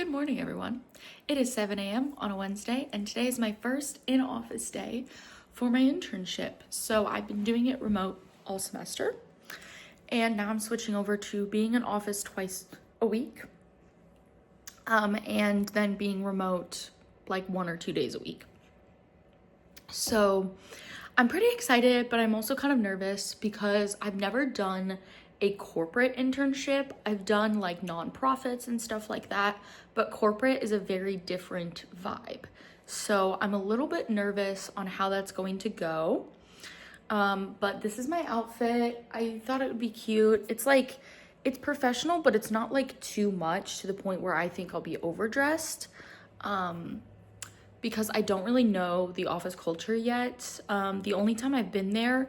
Good morning, everyone. It is 7 a.m. on a Wednesday, and today is my first in-office day for my internship. So I've been doing it remote all semester, and now I'm switching over to being in office twice a week, and then being remote like 1 or 2 days a week. So I'm pretty excited, but I'm also kind of nervous because I've never done a corporate internship. I've done like nonprofits and stuff like that, but corporate is a very different vibe. So I'm a little bit nervous on how that's going to go. But this is my outfit. I thought it would be cute. It's professional, but it's not like too much to the point where I think I'll be overdressed. Because I don't really know the office culture yet. The only time I've been there,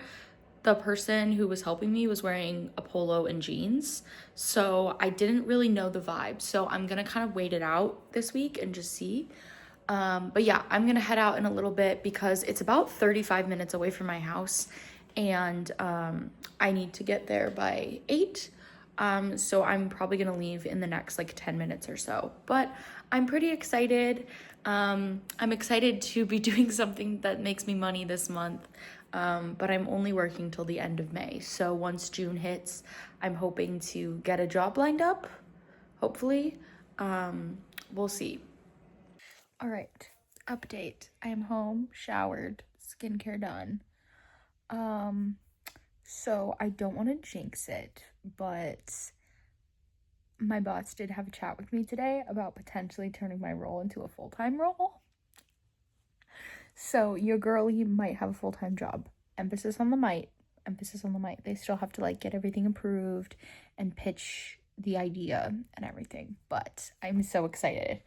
the person who was helping me was wearing a polo and jeans. So I didn't really know the vibe. So I'm gonna kind of wait it out this week and just see. But yeah, I'm gonna head out in a little bit because it's about 35 minutes away from my house, and I need to get there by 8. So I'm probably gonna leave in the next like 10 minutes or so. But I'm pretty excited. I'm excited to be doing something that makes me money this month. But I'm only working till the end of May. So once June hits, I'm hoping to get a job lined up, hopefully. We'll see. All right, update. I am home, showered, skincare done. So I don't want to jinx it, but my boss did have a chat with me today about potentially turning my role into a full-time role. So your girlie might have a full-time job. Emphasis on the might. Emphasis on the might. They still have to like get everything approved and pitch the idea and everything. But I'm so excited.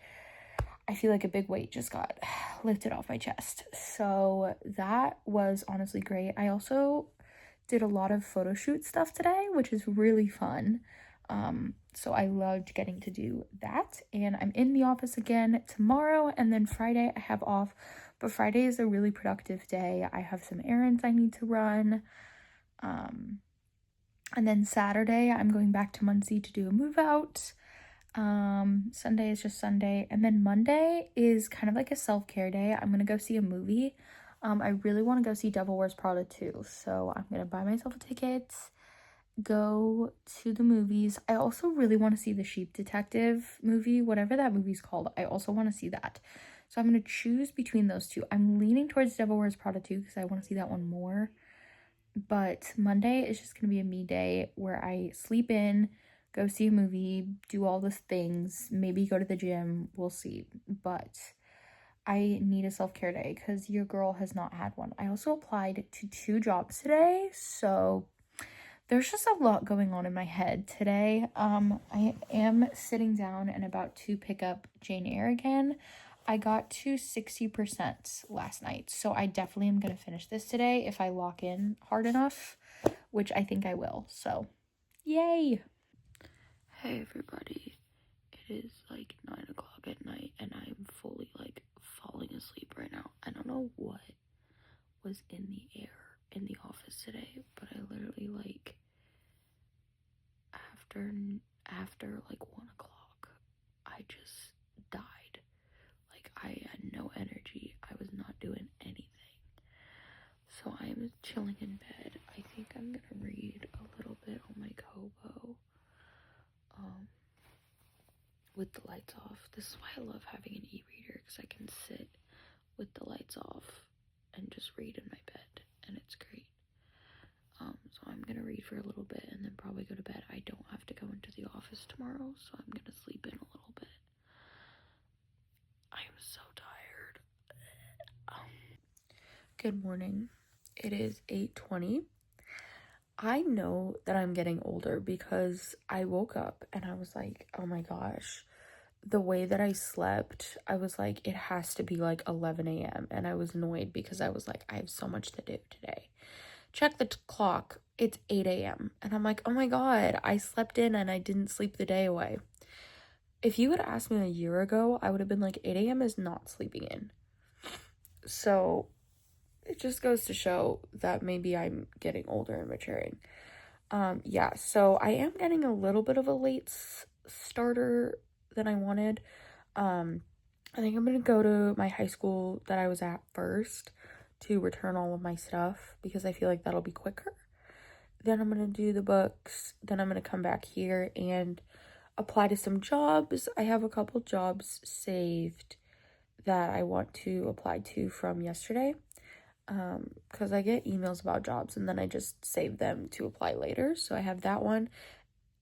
I feel like a big weight just got lifted off my chest. So that was honestly great. I also did a lot of photo shoot stuff today, which is really fun. So I loved getting to do that. And I'm in the office again tomorrow, and then Friday I have off. But Friday is a really productive day. I have some errands I need to run. And then Saturday I'm going back to Muncie to do a move out. Sunday is just Sunday, and then Monday is kind of like a self-care day. I'm gonna go see a movie. I really want to go see Devil Wears Prada 2, so I'm gonna buy myself a ticket, go to the movies. I also really want to see the Sheep Detective movie, whatever that movie's called. I also want to see that, so I'm gonna choose between those two. I'm leaning towards Devil Wears Prada 2 because I want to see that one more, but Monday is just gonna be a me day where I sleep in, go see a movie, do all the things, maybe go to the gym, we'll see. But I need a self-care day because your girl has not had one. I also applied to 2 jobs today, so there's just a lot going on in my head today. I am sitting down and about to pick up Jane Eyre again. I got to 60% last night, so I definitely am going to finish this today if I lock in hard enough, which I think I will. So, yay! Hey everybody, it is like 9 o'clock at night and I'm fully like falling asleep right now. I don't know what was in the air in the office today, but I literally like after like 1 o'clock, I just died. Like I had no energy. I was not doing anything. So I am chilling in bed. I think I'm gonna read a little bit on my Kobo. With the lights off. This is why I love having an e-reader, because I can sit with the lights off and just read in my bed, and it's great. So I'm gonna read for a little bit and then probably go to bed. I don't have to go into the office tomorrow, so I'm gonna sleep in a little bit. I am so tired. Good morning. It is 8:20. I know that I'm getting older because I woke up and I was like, oh my gosh, the way that I slept, I was like, it has to be like 11 a.m. And I was annoyed because I was like, I have so much to do today. Check the clock, it's 8 a.m. And I'm like, oh my God, I slept in and I didn't sleep the day away. If you had asked me a year ago, I would have been like, 8 a.m. is not sleeping in. So it just goes to show that maybe I'm getting older and maturing. Yeah, so I am getting a little bit of a late starter than I wanted. I think I'm gonna go to my high school that I was at first to return all of my stuff because I feel like that'll be quicker. Then I'm gonna do the books. Then I'm gonna come back here and apply to some jobs. I have a couple jobs saved that I want to apply to from yesterday. Because I get emails about jobs and then I just save them to apply later. So I have that one.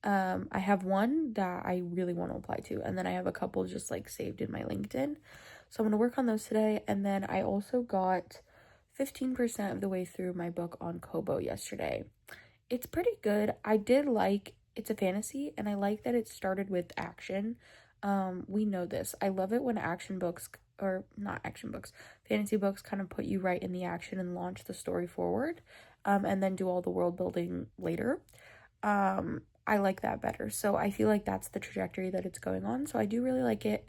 I have one that I really want to apply to, and then I have a couple just like saved in my LinkedIn. So I'm going to work on those today. And then I also got 15% of the way through my book on Kobo yesterday. It's pretty good. I did like, it's a fantasy, and I like that it started with action. We know this. I love it when action books, or not action books, fantasy books kind of put you right in the action and launch the story forward, and then do all the world building later. I like that better. So I feel like that's the trajectory that it's going on. So I do really like it.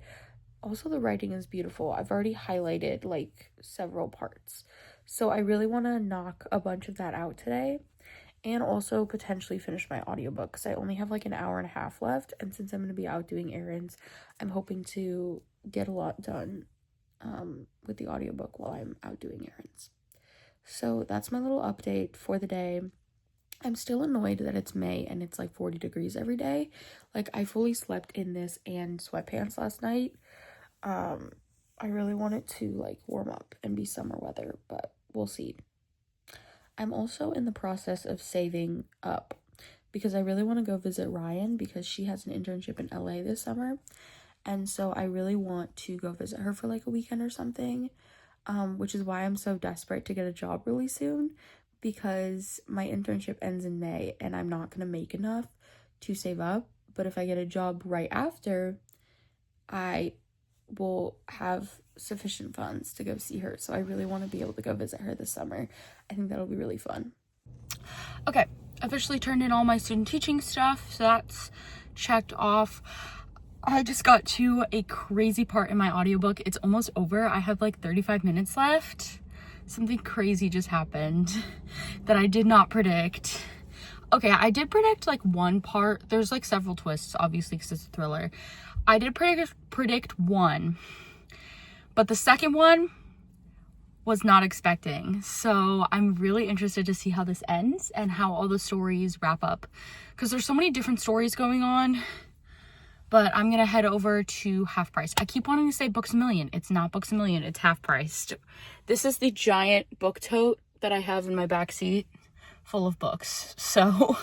Also, the writing is beautiful. I've already highlighted like several parts. So I really want to knock a bunch of that out today, and also potentially finish my audiobook because I only have like an hour and a half left. And since I'm going to be out doing errands, I'm hoping to get a lot done with the audiobook while I'm out doing errands. So that's my little update for the day. I'm still annoyed that it's May and it's like 40 degrees every day. Like, I fully slept in this and sweatpants last night. I really want it to like warm up and be summer weather, but we'll see. I'm also in the process of saving up because I really want to go visit Ryan because she has an internship in LA this summer. And so I really want to go visit her for like a weekend or something, which is why I'm so desperate to get a job really soon, because my internship ends in May and I'm not going to make enough to save up. But if I get a job right after, I will have sufficient funds to go see her. So I really want to be able to go visit her this summer. I think that'll be really fun. Okay, officially turned in all my student teaching stuff, so that's checked off. I just got to a crazy part in my audiobook. It's almost over. I have like 35 minutes left. Something crazy just happened that I did not predict. Okay, I did predict like one part. There's like several twists, obviously, because it's a thriller. I did predict one, but the second one was not expecting. So I'm really interested to see how this ends and how all the stories wrap up, because there's so many different stories going on. But I'm gonna head over to Half Price. I keep wanting to say Books A Million. It's not Books A Million, it's Half Priced. This is the giant book tote that I have in my backseat full of books. So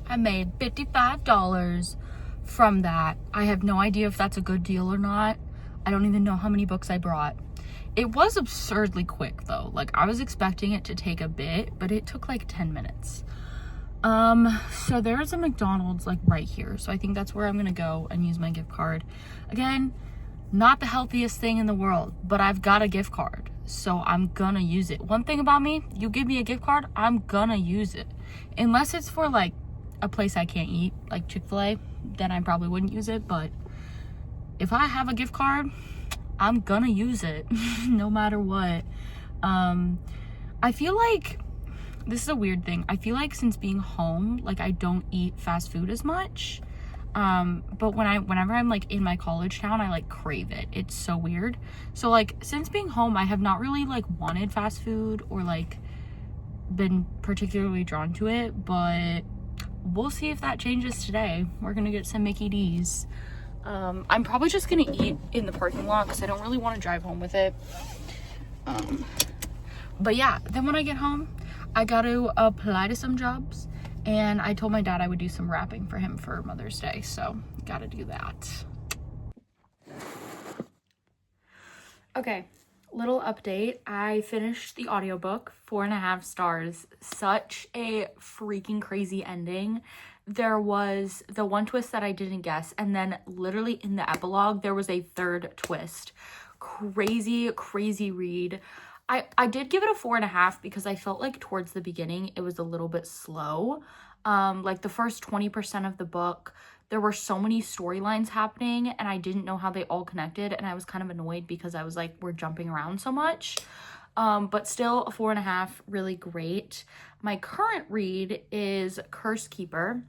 I made $55 from that. I have no idea if that's a good deal or not. I don't even know how many books I brought. It was absurdly quick though. Like, I was expecting it to take a bit, but it took like 10 minutes. So there's a McDonald's like right here. So I think that's where I'm gonna go and use my gift card. Again, not the healthiest thing in the world, but I've got a gift card, so I'm gonna use it. One thing about me, you give me a gift card, I'm gonna use it. Unless it's for like a place I can't eat, like Chick-fil-A, then I probably wouldn't use it. But if I have a gift card, I'm gonna use it no matter what. I feel like this is a weird thing. I feel like since being home, like, I don't eat fast food as much. But whenever I'm like in my college town, I like crave it. It's so weird. So like, since being home, I have not really like wanted fast food or like been particularly drawn to it, but we'll see if that changes today. We're gonna get some Mickey D's. I'm probably just gonna eat in the parking lot because I don't really want to drive home with it. But yeah, then when I get home, I got to apply to some jobs, and I told my dad I would do some wrapping for him for Mother's Day, so gotta do that. Okay, little update. I finished the audiobook, 4.5 stars. Such a freaking crazy ending. There was the one twist that I didn't guess, and then literally in the epilogue, there was a third twist. Crazy, crazy read. I did give it a 4.5 because I felt like towards the beginning it was a little bit slow. Like the first 20% of the book, there were so many storylines happening and I didn't know how they all connected, and I was kind of annoyed because I was like, we're jumping around so much. But still a 4.5, really great. My current read is Curse Keeper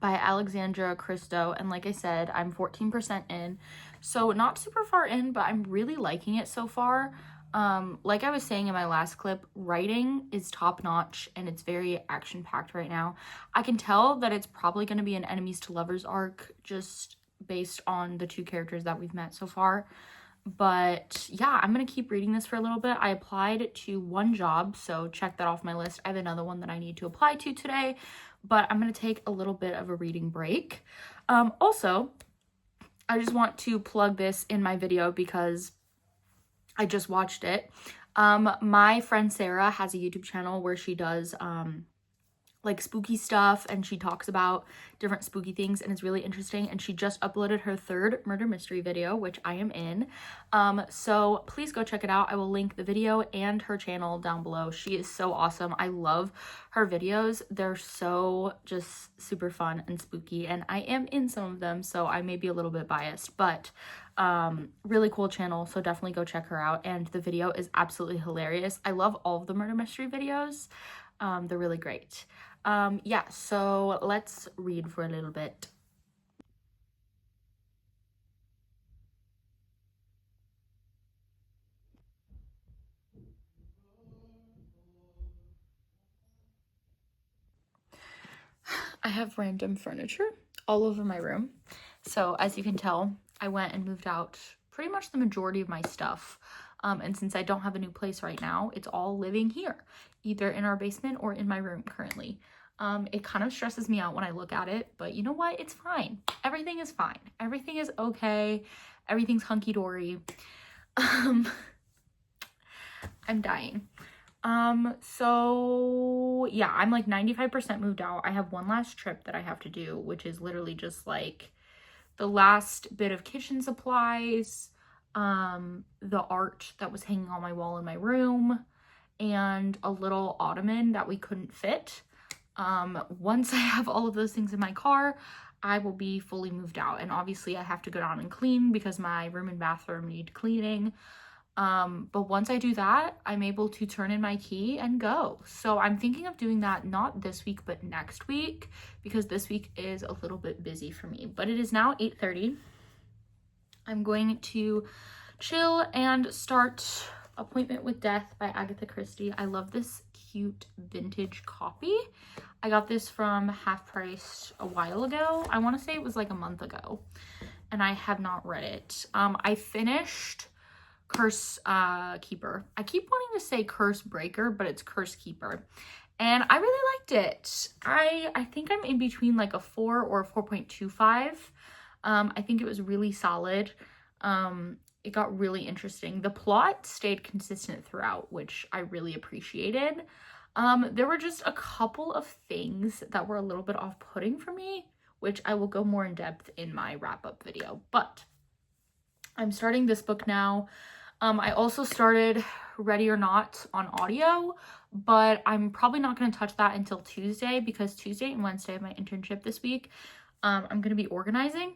by Alexandra Christo. And like I said, I'm 14% in, so not super far in, but I'm really liking it so far. Like I was saying in my last clip, writing is top notch and it's very action packed right now. I can tell that it's probably going to be an enemies to lovers arc just based on the 2 characters that we've met so far. But yeah, I'm gonna keep reading this for a little bit. I applied to 1 job, so check that off my list. I have another one that I need to apply to today, but I'm gonna take a little bit of a reading break. Also, I just want to plug this in my video because I just watched it. My friend Sarah has a YouTube channel where she does like spooky stuff, and she talks about different spooky things, and it's really interesting. And she just uploaded her 3rd murder mystery video, which I am in. So please go check it out. I will link the video and her channel down below. She is so awesome. I love her videos. They're so just super fun and spooky, and I am in some of them, so I may be a little bit biased, but really cool channel, so definitely go check her out. And the video is absolutely hilarious. I love all of the murder mystery videos. They're really great. Yeah, so let's read for a little bit. I have random furniture all over my room. So as you can tell, I went and moved out pretty much the majority of my stuff. And since I don't have a new place right now, it's all living here, either in our basement or in my room currently. It kind of stresses me out when I look at it, but you know what? It's fine. Everything is fine. Everything is okay. Everything's hunky-dory. I'm dying. So yeah, I'm like 95% moved out. I have one last trip that I have to do, which is literally just like the last bit of kitchen supplies, the art that was hanging on my wall in my room, and a little ottoman that we couldn't fit. Once I have all of those things in my car, I will be fully moved out. And obviously I have to go down and clean because my room and bathroom need cleaning. But once I do that, I'm able to turn in my key and go. So I'm thinking of doing that not this week, but next week, because this week is a little bit busy for me. But it is now 8:30. I'm going to chill and start Appointment with Death by Agatha Christie. I love this cute vintage copy. I got this from Half Price a while ago. I want to say it was like a month ago, and I have not read it. I finished Curse Keeper. I keep wanting to say Curse Breaker, but it's Curse Keeper, and I really liked it. I think I'm in between like a 4 or a 4.25. I think it was really solid. It got really interesting. The plot stayed consistent throughout, which I really appreciated. There were just a couple of things that were a little bit off-putting for me, which I will go more in depth in my wrap-up video. But I'm starting this book now. I also started Ready or Not on audio, but I'm probably not going to touch that until Tuesday, because Tuesday and Wednesday of my internship this week, I'm going to be organizing.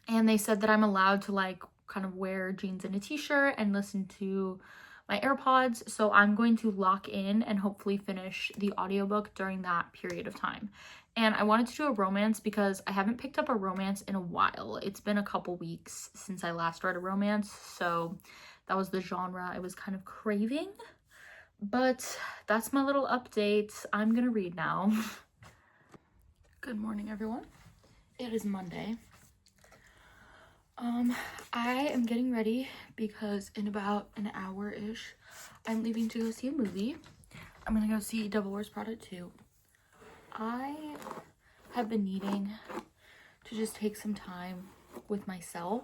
And they said that I'm allowed to like kind of wear jeans and a t-shirt and listen to my AirPods. So I'm going to lock in and hopefully finish the audiobook during that period of time. And I wanted to do a romance because I haven't picked up a romance in a while. It's been a couple weeks since I last read a romance. So that was the genre I was kind of craving. But that's my little update. I'm gonna read now. Good morning, everyone. It is Monday. I am getting ready because in about an hour-ish, I'm leaving to go see a movie. I'm gonna go see Devil Wears Prada 2. I have been needing to just take some time with myself.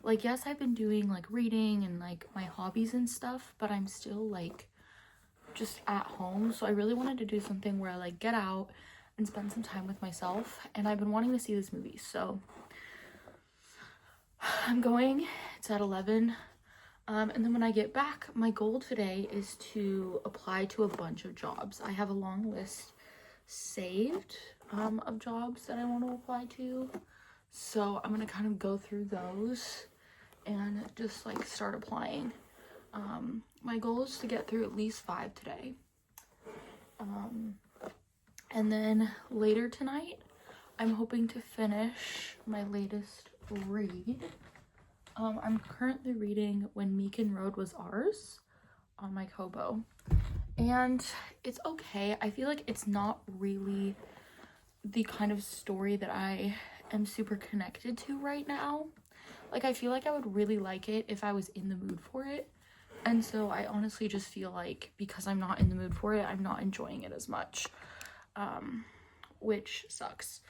Like, yes, I've been doing like reading and like my hobbies and stuff, but I'm still like just at home. So I really wanted to do something where I like get out and spend some time with myself. And I've been wanting to see this movie, so I'm going. It's at 11. And then when I get back, my goal today is to apply to a bunch of jobs. I have a long list saved of jobs that I want to apply to. So I'm going to kind of go through those and just like start applying. My goal is to get through at least 5 today. And then later tonight, I'm hoping to finish my latest read. I'm currently reading When Meekin Road Was Ours on my Kobo, and it's okay. I feel like it's not really the kind of story that I am super connected to right now. Like, I feel like I would really like it if I was in the mood for it, and so I honestly just feel like because I'm not in the mood for it, I'm not enjoying it as much, which sucks.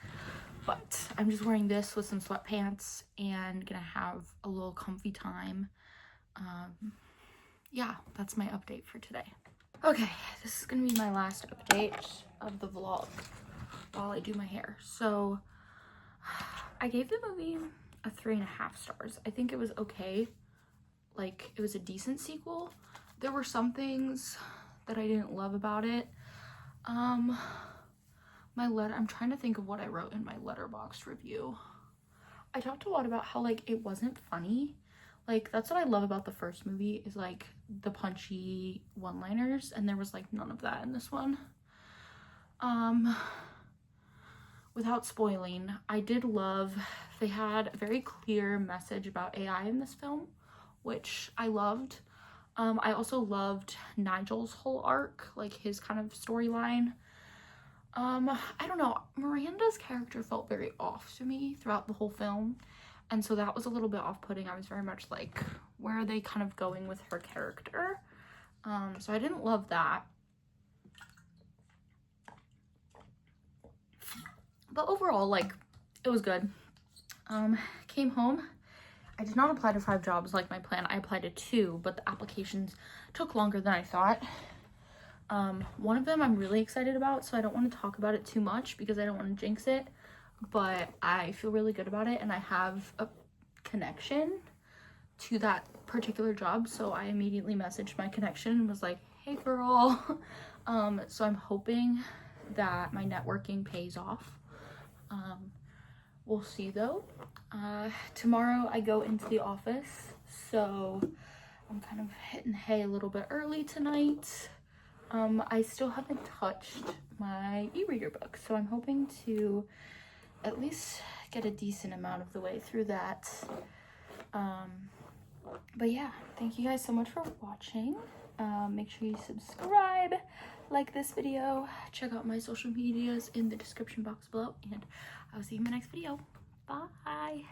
But I'm just wearing this with some sweatpants and gonna have a little comfy time. Yeah, that's my update for today. Okay, this is gonna be my last update of the vlog while I do my hair. So I gave the movie a 3.5 stars. I think it was okay. Like, it was a decent sequel. There were some things that I didn't love about it. I'm trying to think of what I wrote in my letterbox review. I talked a lot about how, like, it wasn't funny. Like, that's what I love about the first movie, is like the punchy one-liners, and there was like none of that in this one. Without spoiling, I did love, they had a very clear message about AI in this film, which I loved. I also loved Nigel's whole arc, like his kind of storyline. I don't know, Miranda's character felt very off to me throughout the whole film, and so that was a little bit off-putting. I was very much like, where are they kind of going with her character? So I didn't love that. But overall, like, it was good. Came home. I did not apply to 5 jobs like my plan. I applied to 2, but the applications took longer than I thought. One of them I'm really excited about, so I don't want to talk about it too much because I don't want to jinx it, but I feel really good about it, and I have a connection to that particular job, so I immediately messaged my connection and was like, hey girl. So I'm hoping that my networking pays off. We'll see though. Tomorrow I go into the office, so I'm kind of hitting hay a little bit early tonight. I still haven't touched my e-reader book, so I'm hoping to at least get a decent amount of the way through that. But yeah, thank you guys so much for watching. Make sure you subscribe, like this video, check out my social medias in the description box below, and I'll see you in my next video. Bye.